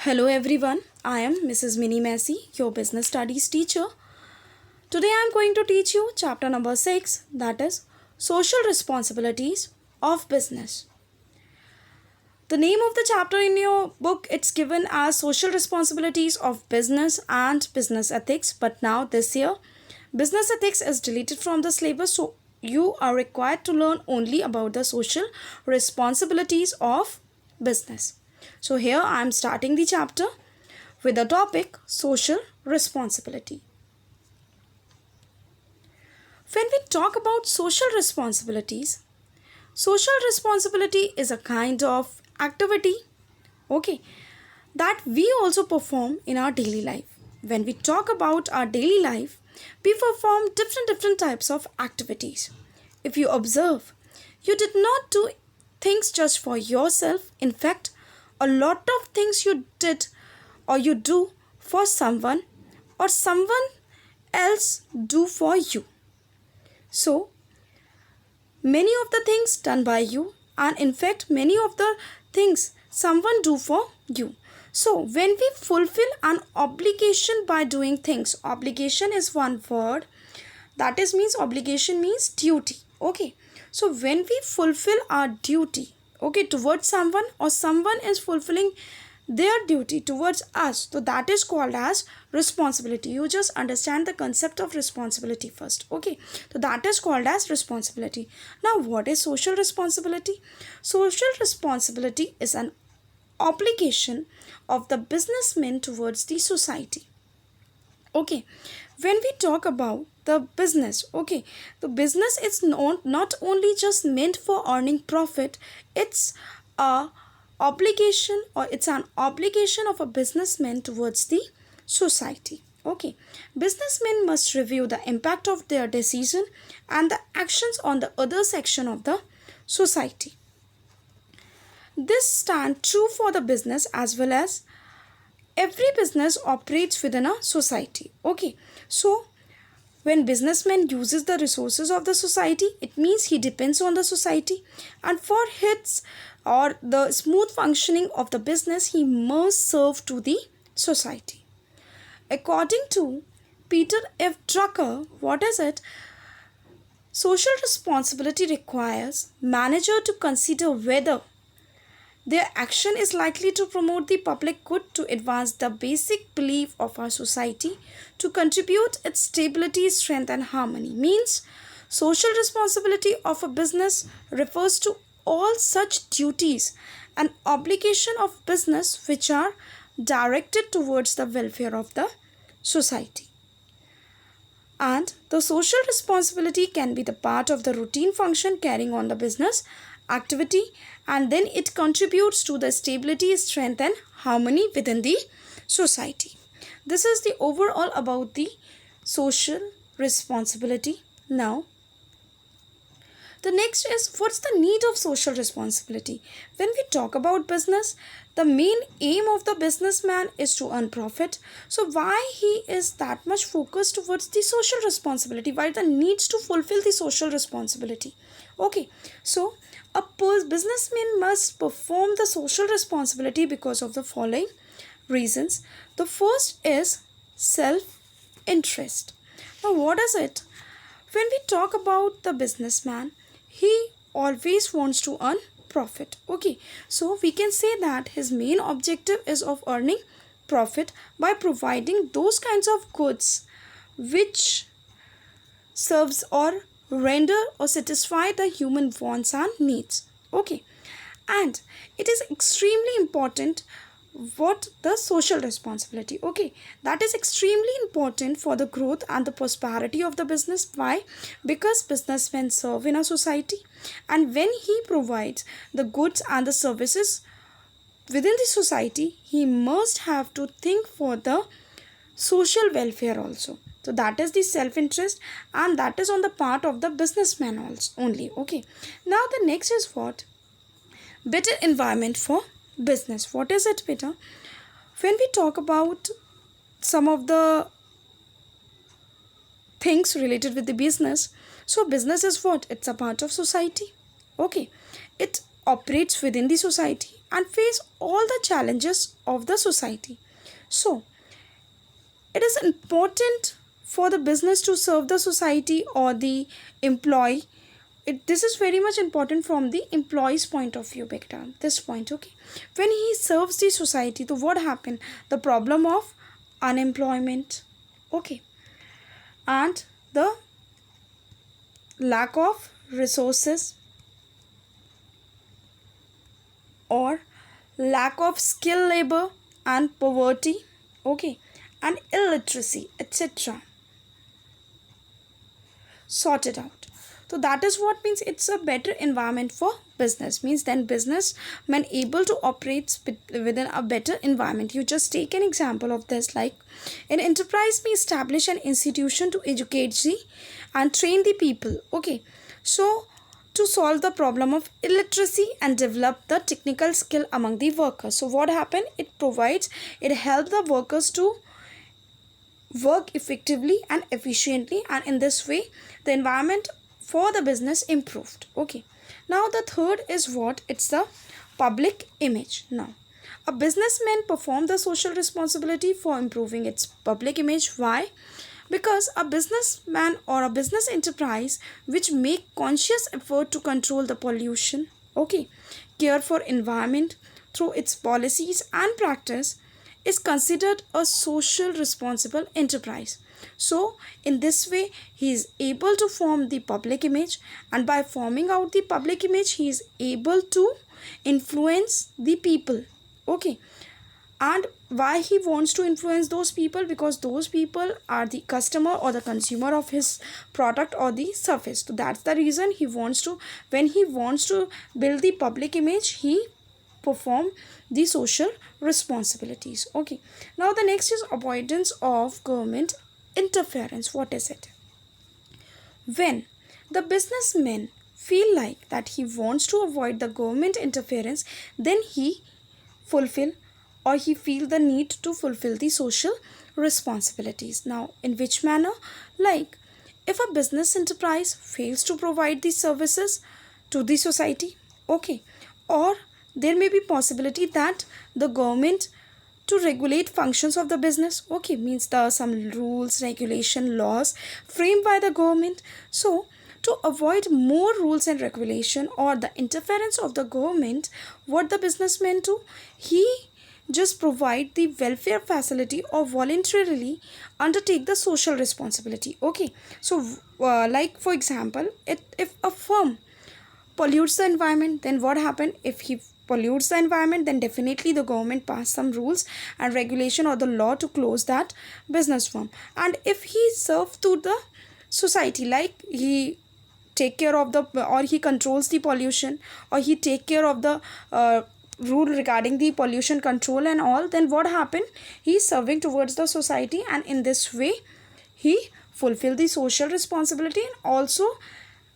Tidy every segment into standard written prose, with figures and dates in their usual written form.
Hello everyone, I am Mrs. Minnie Massey, your business studies teacher. Today I am going to teach you chapter number 6, that is social responsibilities of business. The name of the chapter in your book, it's given as social responsibilities of business and business ethics, but now this year business ethics is deleted from the syllabus, so you are required to learn only about the social responsibilities of business. So here I am starting the chapter with the topic social responsibility. When we talk about social responsibilities, social responsibility is a kind of activity, that we also perform in our daily life. When we talk about our daily life, we perform different types of activities. If you observe, you did not do things just for yourself. In fact, a lot of things you did or you do for someone or someone else do for you. So, many of the things done by you, and in fact many of the things someone do for you. So when we fulfill an obligation by doing things, obligation is one word, that is means obligation means duty. So when we fulfill our duty towards someone, or someone is fulfilling their duty towards us, so that is called as responsibility. You just understand the concept of responsibility first. So that is called as responsibility. Now what is social responsibility? Social responsibility is an obligation of the businessman towards the society. When we talk about the business, the business is not only just meant for earning profit, it's a obligation, or it's an obligation of a businessman towards the society. Businessmen must review the impact of their decision and the actions on the other section of the society. This stands true for the business as well as every business operates within a society. So when businessman uses the resources of the society, it means he depends on the society, and for his or the smooth functioning of the business, he must serve to the society. According to Peter F. Drucker, what is it? Social responsibility requires manager to consider whether their action is likely to promote the public good, to advance the basic belief of our society, to contribute its stability, strength and harmony. Means social responsibility of a business refers to all such duties and obligation of business which are directed towards the welfare of the society. And the social responsibility can be the part of the routine function carrying on the business activity, and then it contributes to the stability, strength and harmony within the society. This is the overall about the social responsibility. Now the next is, what's the need of social responsibility? When we talk about business, the main aim of the businessman is to earn profit. So why he is that much focused towards the social responsibility? Why the needs to fulfill the social responsibility? So a businessman must perform the social responsibility because of the following reasons. The first is self-interest. Now what is it? When we talk about the businessman, he always wants to earn profit. So we can say that his main objective is of earning profit by providing those kinds of goods which serves or render or satisfy the human wants and needs. And it is extremely important what the social responsibility, that is extremely important for the growth and the prosperity of the business. Why? Because businessmen serve in a society, and when he provides the goods and the services within the society, he must have to think for the social welfare also. So that is the self-interest, and that is on the part of the businessman also only. Now the next is what? Better environment for business. What is it, beta? When we talk about some of the things related with the business, so business is what? It's a part of society. It operates within the society, and face all the challenges of the society. So it is important for the business to serve the society or the employee. This is very much important from the employee's point of view, big time this point. Okay, when he serves the society, so what happened? The problem of unemployment, okay, and the lack of resources or lack of skilled labor and poverty, okay, and illiteracy, etc., sorted out. So that is what means it's a better environment for business, means then businessmen able to operate within a better environment. You just take an example of this, like an enterprise may establish an institution to educate the and train the people, okay, so to solve the problem of illiteracy and develop the technical skill among the workers. So what happened? It helps the workers to work effectively and efficiently, and in this way the environment for the business improved. Okay, now the third is what? It's the public image. Now a businessman perform the social responsibility for improving its public image. Why? Because a businessman or a business enterprise which make conscious effort to control the pollution, okay, care for environment through its policies and practice, is considered a social responsible enterprise. So in this way he is able to form the public image, and by forming out the public image he is able to influence the people, okay. And why he wants to influence those people? Because those people are the customer or the consumer of his product or the service. So that's the reason he wants to, when he wants to build the public image, he perform the social responsibilities. Okay, now the next is avoidance of government interference. What is it? When the businessman feel like that he wants to avoid the government interference, then he fulfill or he feel the need to fulfill the social responsibilities. Now in which manner? Like if a business enterprise fails to provide these services to the society, okay, or there may be possibility that the government to regulate functions of the business, okay, means the some rules, regulation, laws framed by the government. So to avoid more rules and regulation or the interference of the government, what the businessman do? He just provide the welfare facility or voluntarily undertake the social responsibility. Okay, so like for example, if a firm pollutes the environment, then what happened? If he pollutes the environment, then definitely the government pass some rules and regulation or the law to close that business firm. And if he serve to the society, like he take care of the, or he controls the pollution, or he take care of the rule regarding the pollution control and all, then what happened? He is serving towards the society, and in this way he fulfill the social responsibility and also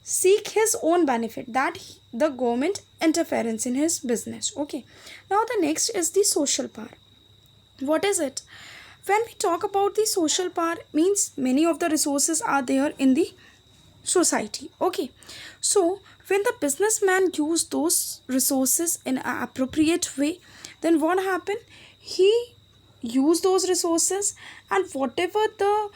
seek his own benefit, that the government interference in his business. Okay, now the next is the social power. What is it? When we talk about the social power, means many of the resources are there in the society. Okay, so when the businessman use those resources in an appropriate way, then what happened? He use those resources, and whatever the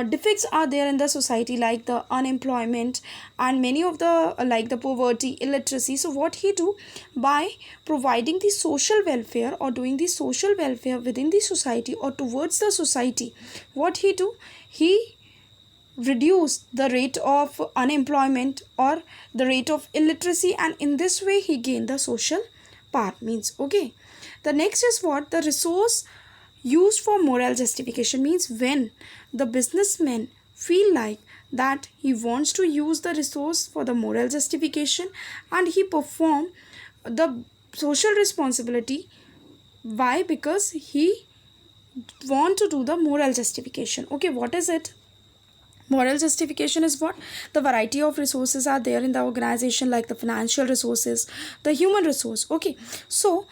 defects are there in the society, like the unemployment and many of the like the poverty, illiteracy, so what he do? By providing the social welfare or doing the social welfare within the society or towards the society, what he do? He reduce the rate of unemployment or the rate of illiteracy, and in this way he gain the social power, means. Okay, the next is what? The resource used for moral justification, means when the businessman feel like that he wants to use the resource for the moral justification and he perform the social responsibility. Why? Because he want to do the moral justification. Okay, what is it? Moral justification is what? The variety of resources are there in the organization, like the financial resources, the human resource. Okay, so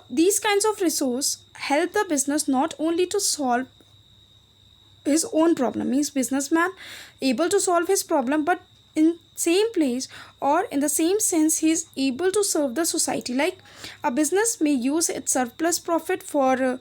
these kinds of resource help the business not only to solve his own problem, means businessman able to solve his problem, but in same place, or in the same sense he is able to serve the society. Like a business may use its surplus profit for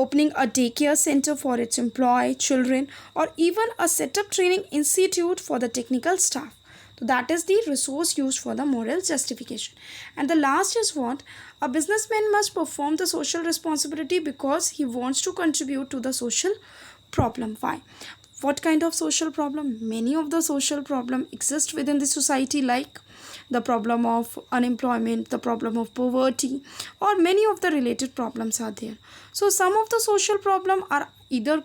opening a daycare center for its employee children, or even a setup training institute for the technical staff. So that is the resource used for the moral justification. And the last is what? A businessman must perform the social responsibility because he wants to contribute to the social problem. Why? What kind of social problem? Many of the social problem exist within the society, like the problem of unemployment, the problem of poverty, or many of the related problems are there. So some of the social problem are either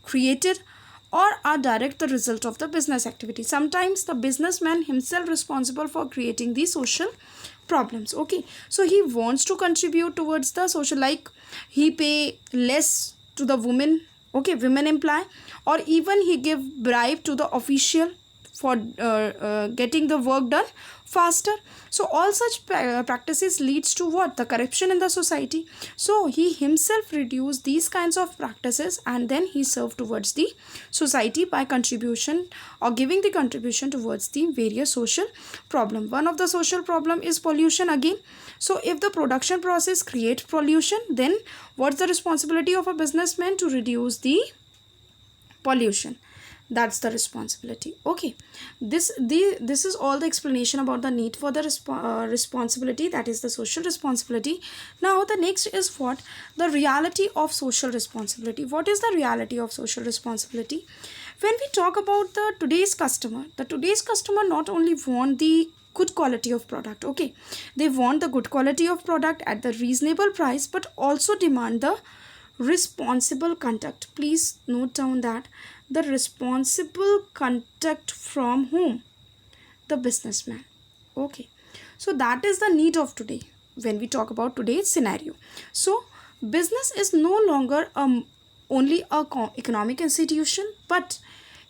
created or are direct the result of the business activity. Sometimes the businessman himself responsible for creating the social problems. Okay, so he wants to contribute towards the social, like he pay less to the women, okay, women employee, or even he give bribe to the official for getting the work done faster. So all such practices leads to what? The corruption in the society. So he himself reduce these kinds of practices and then he serve towards the society by contribution or giving the contribution towards the various social problem. One of the social problem is pollution again. So if the production process create pollution, then what's the responsibility of a businessman? To reduce the pollution. That's the responsibility. Okay, this is all the explanation about the need for the responsibility, that is the social responsibility. Now the next is what? The reality of social responsibility. What is the reality of social responsibility? When we talk about the today's customer not only want the good quality of product, okay, they want the good quality of product at the reasonable price, but also demand the responsible conduct. Please note down that the responsible conduct from whom? The businessman. Okay, so that is the need of today when we talk about today's scenario. So business is no longer only a economic institution, but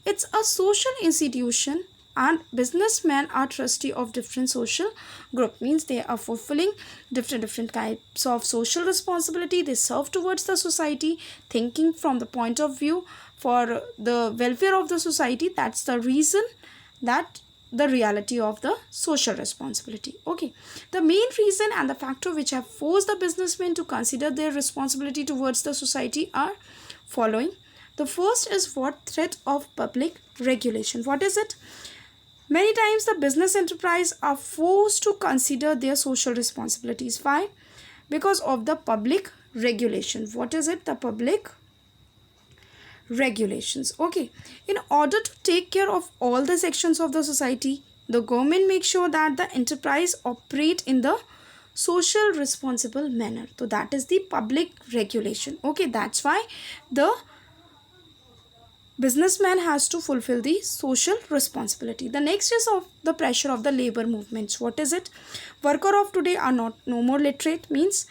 it's a social institution, and businessmen are trustee of different social group, means they are fulfilling different types of social responsibility. They serve towards the society, thinking from the point of view for the welfare of the society. That's the reason, that the reality of the social responsibility. Okay, the main reason and the factor which have forced the businessmen to consider their responsibility towards the society are following. The first is what? Threat of public regulation. What is it? Many times the business enterprise are forced to consider their social responsibilities. Why? Because of the public regulation. What is it? The public regulations. Okay, in order to take care of all the sections of the society, the government makes sure that the enterprise operate in the social responsible manner. So that is the public regulation. Okay, that's why the businessman has to fulfill the social responsibility. The next is of the pressure of the labor movements. What is it? Worker of today are no more illiterate, means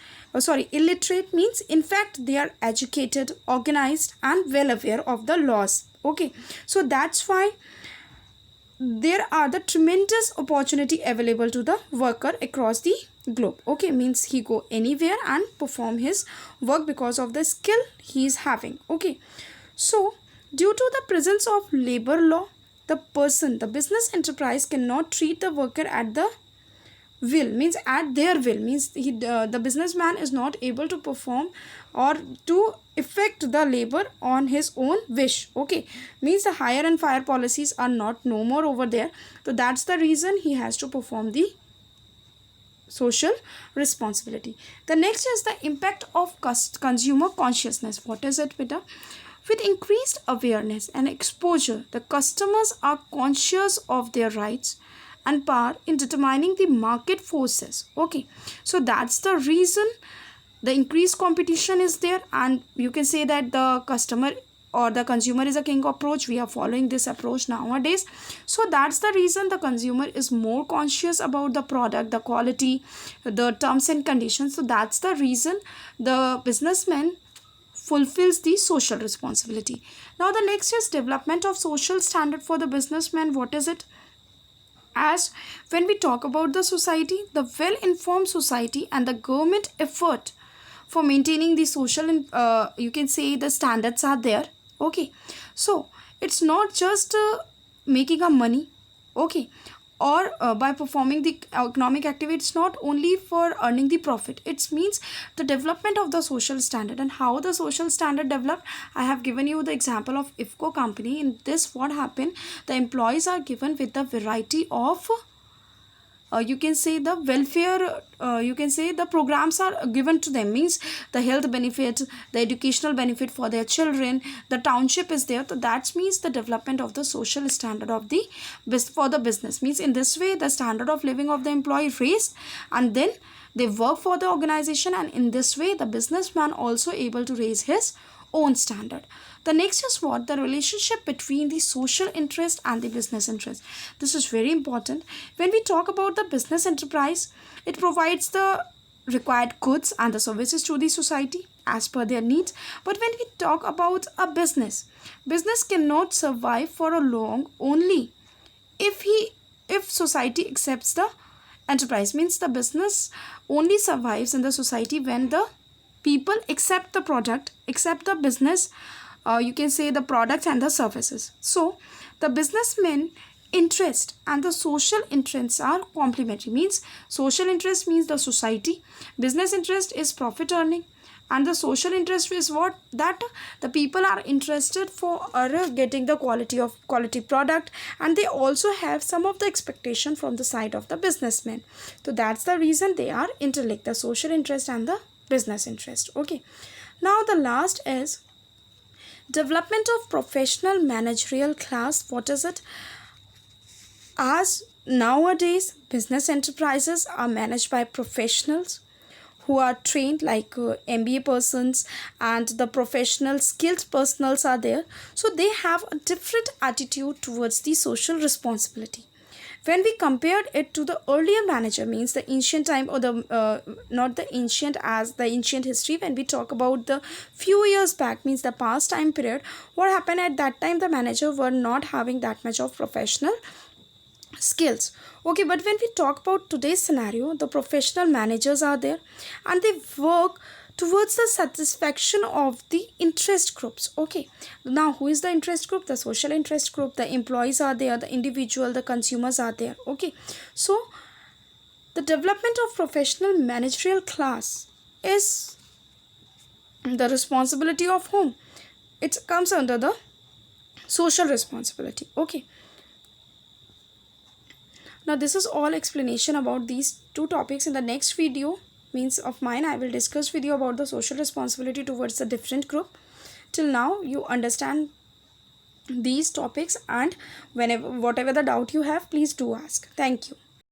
in fact they are educated, organized, and well aware of the laws. Okay, so that's why there are the tremendous opportunity available to the worker across the globe. Okay, means he go anywhere and perform his work because of the skill he is having. Okay, so due to the presence of labor law, the business enterprise cannot treat the worker at the will, means at their will, means the businessman is not able to perform or to effect the labor on his own wish. Okay, means the hire and fire policies are no more over there. So that's the reason he has to perform the social responsibility. The next is the impact of consumer consciousness. What is it, beta? With increased awareness and exposure, the customers are conscious of their rights and power in determining the market forces. Okay, so that's the reason the increased competition is there, and you can say that the customer or the consumer is a king approach. We are following this approach nowadays. So that's the reason the consumer is more conscious about the product, the quality, the terms and conditions. So that's the reason the businessman fulfills the social responsibility. Now the next is development of social standard for the businessman. What is it? As when we talk about the society, the well-informed society and the government effort for maintaining the social, you can say the standards are there. Okay, so it's not just making a money, Okay, or by performing the economic activity. It's not only for earning the profit, it means the development of the social standard. And how the social standard developed, I have given you the example of IFCO company. In this, what happened, the employees are given with a variety of you can say the welfare, you can say the programs are given to them, means the health benefit, the educational benefit for their children, the township is there. So that means the development of the social standard of the for the business, means in this way the standard of living of the employee raised, and then they work for the organization, and in this way the businessman also able to raise his own standard. The next is what, the relationship between the social interest and the business interest. This is very important. When we talk about the business enterprise, it provides the required goods and the services to the society as per their needs. But when we talk about a business cannot survive for a long only if society accepts the enterprise, means the business only survives in the society when the people accept the product, accept the business, you can say the products and the services. So the businessmen interest and the social interests are complementary, means social interest means the society, business interest is profit earning, and the social interest is what, that the people are interested for getting the quality product, and they also have some of the expectation from the side of the businessmen. So that's the reason they are interlinked, the social interest and the business interest. Okay, now the last is development of professional managerial class. What is it? As nowadays business enterprises are managed by professionals who are trained, like MBA persons, and the professional skilled personals are there, so they have a different attitude towards the social responsibility. When we compared it to the earlier manager, means the ancient time, or the not the ancient as the ancient history, when we talk about the few years back, means the past time period, what happened at that time, the manager were not having that much of professional skills. Okay, but when we talk about today's scenario, the professional managers are there, and they work towards the satisfaction of the interest groups. Okay, now who is the interest group? The social interest group, the employees are there, the individual, the consumers are there. Okay, so the development of professional managerial class is the responsibility of whom? It comes under the social responsibility. Okay, now this is all explanation about these two topics. In the next video means of mine, I will discuss with you about the social responsibility towards a different group. Till now you understand these topics, and whenever whatever the doubt you have, please do ask. Thank you.